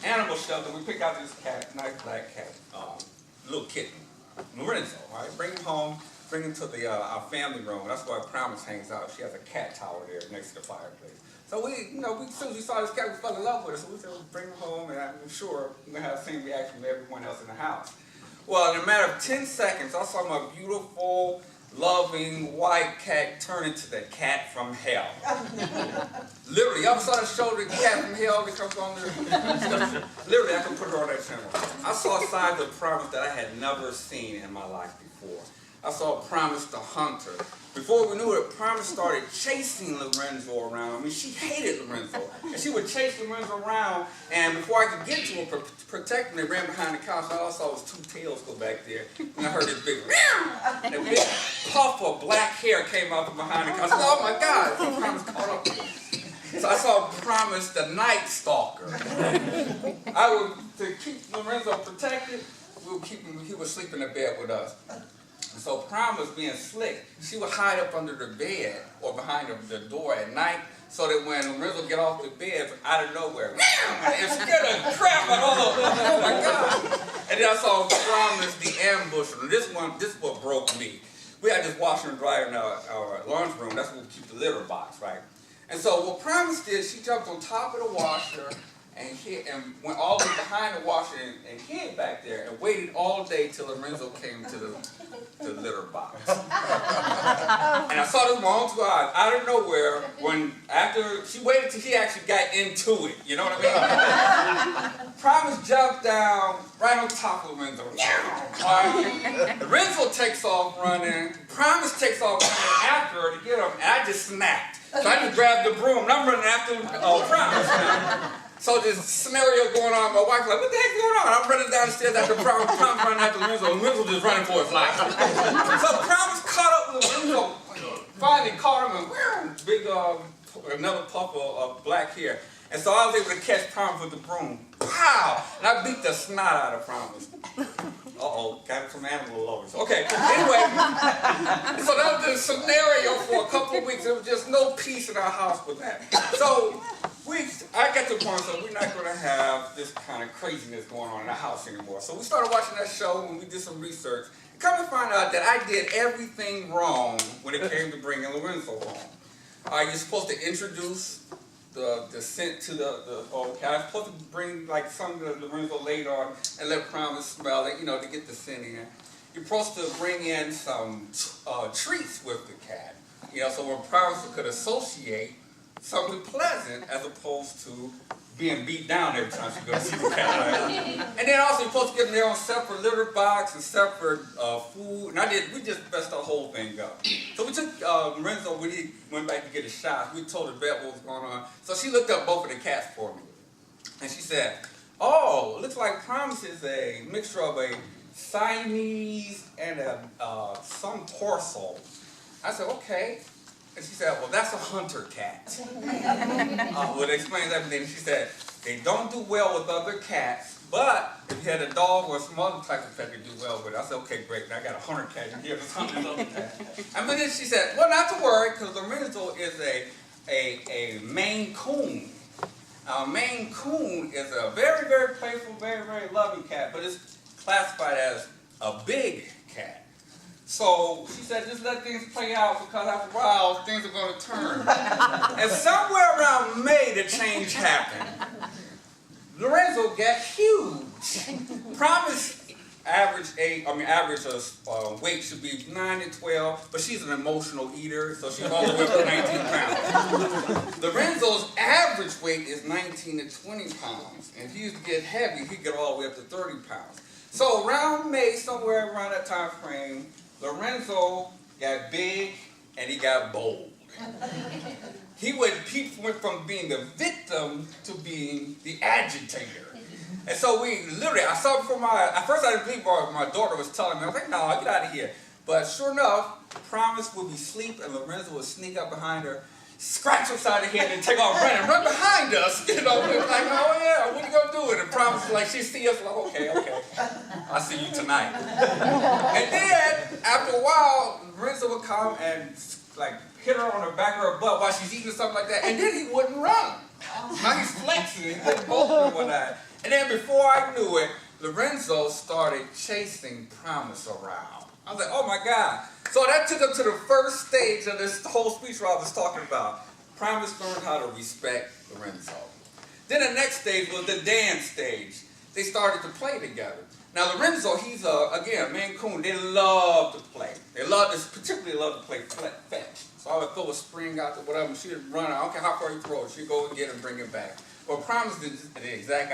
animal shelter, we picked out this cat, nice black cat, little kitten, Lorenzo, right? Bring him home, bring him to the our family room. That's where Promise hangs out. She has a cat tower there next to the fireplace. So we, as soon as we saw this cat, we fell in love with her. So we said, we'll bring him home, and I'm sure we're gonna have the same reaction from everyone else in the house. Well, in a matter of 10 seconds, I saw my beautiful, loving white cat turn into the cat from hell. Literally, y'all saw the show, The Cat from Hell, that comes on there? Literally, I could put her on that channel. I saw signs of Promise that I had never seen in my life before. I saw Promise the hunter. Before we knew it, Promise started chasing Lorenzo around. I mean, she hated Lorenzo. And she would chase Lorenzo around, and before I could get to her, protect him, they ran behind the couch. All I saw was two tails go back there. And I heard this big, and a big puff of black hair came out from behind the couch. I said, oh my God, Promise caught up with me. So I saw Promise the Night Stalker. To keep Lorenzo protected, he would sleep in the bed with us. And so Promise, being slick, she would hide up under the bed or behind the door at night, so that when Lorenzo get off the bed out of nowhere, and scared the crap out of all of us. Oh my God! And then I saw Promise the ambusher. This is what broke me. We had this washer and dryer in our lunch room. That's where we keep the litter box, right? And so what Promise did, she jumped on top of the washer and went all the way behind the washer and hid back there and waited all day till Lorenzo came to the litter box. And I saw this with my own two eyes, out of nowhere, after she waited till he actually got into it, you know what I mean? Promise jumped down right on top of Lorenzo. Lorenzo takes off running, Promise takes off running after her to get him, and I just snapped. So I just grabbed the broom and I'm running after Promise. So this scenario going on, my wife's like, what the heck's going on? I'm running down the stairs after Promise running after Lorenzo, and Lorenzo just running for his life. So Promise caught up with Lorenzo, finally caught him, and big, another puff of black hair. And so I was able to catch Promise with the broom. Pow! And I beat the snot out of Promise. Uh-oh, got some animal lovers. Okay, anyway, so that was the scenario for a couple of weeks. There was just no peace in our house with that. So I got to the point, so we're not going to have this kind of craziness going on in the house anymore. So we started watching that show and we did some research. Come to find out that I did everything wrong when it came to bringing Lorenzo home. You're supposed to introduce the scent to okay, I was supposed to bring like some of the Lorenzo later on and let Promise smell it, to get the scent in. You're supposed to bring in some treats with the cat, so when Promise could associate something pleasant as opposed to being beat down every time she goes to see the cat. Right? And then also you're supposed to get their own separate litter box and separate food. And we just messed the whole thing up. So we took Lorenzo when he went back to get his shots. We told the vet what was going on. So she looked up both of the cats for me. And she said, oh, it looks like Promise is a mixture of a Siamese and some torso. I said, okay. And she said, well, that's a hunter cat. Well, it explains everything. She said, they don't do well with other cats, but if you had a dog or some other type of pet, they do well with it. I said, okay, great. Now I got a hunter cat. You give us hunting other cat. And then she said, well, not to worry, because Lorenzo is a Maine Coon. Maine Coon is a very, very playful, very, very loving cat, but it's classified as a big cat. So she said, just let things play out because after a while, things are going to turn. And somewhere around May, the change happened. Lorenzo got huge. Promise average weight should be 9 to 12, but she's an emotional eater, so she's all the way up to 19 pounds. Lorenzo's average weight is 19 to 20 pounds, and if he used to get heavy, he'd get all the way up to 30 pounds. So around May, somewhere around that time frame, Lorenzo got big and he got bold. He went from being the victim to being the agitator. And so I saw it before at first I didn't believe what my daughter was telling me. I was like, no, get out of here. But sure enough, Promise would be asleep and Lorenzo would sneak up behind her, scratch upside the head and take off running, run behind us. We're like, oh yeah, what are you going to do with it? And Promise, like, she see us, like, okay, I'll see you tonight. And then, after a while, Lorenzo would come and, like, hit her on the back of her butt while she's eating or something like that, and then he wouldn't run. Now he's flexing, he's getting both of them one eye. And then before I knew it, Lorenzo started chasing Promise around. I was like, oh my God. So that took him to the first stage of this whole speech where I was talking about. Promise learned how to respect Lorenzo. Then the next stage was the dance stage. They started to play together. Now Lorenzo, he's again, a Maine Coon. They love to play. They particularly love to play fetch. So I would throw a spring out to whatever. She'd run. I don't care how far you throw it. She'd go and get it and bring it back. Well, Promise did the exact